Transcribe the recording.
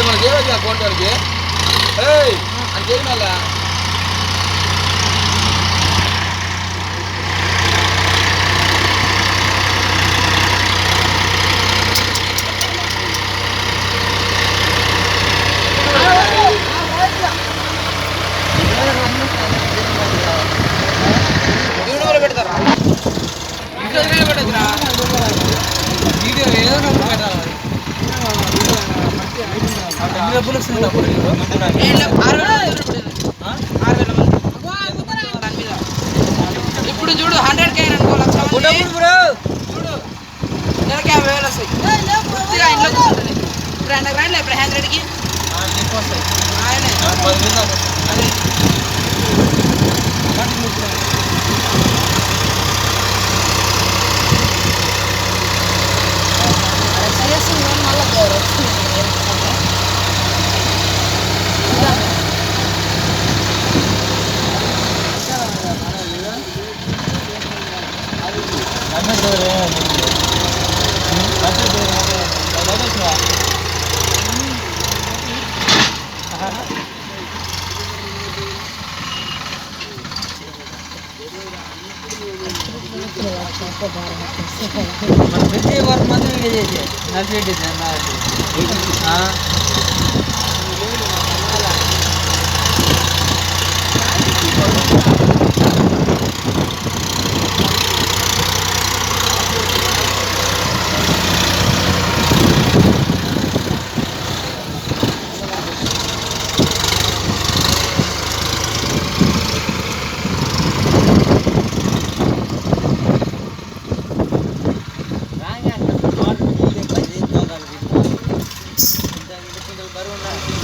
మన చేయవచ్చు అకౌంట్ వరకు అని చేయి మళ్ళా పెడతారా పెట్టరా వీడియో ఏదో పెట్టాలి ఇప్పుడు చూడు 100K అనుకో లక్ష చూడు నెలకి 50,000 వస్తాయి ఇంట్లో కూర్చుంటుంది ఇప్పుడు ఆయన రాండి ఇప్పుడు 100కి అదే ప్రతి వారం మంది చేసే నడిచేటి బరువు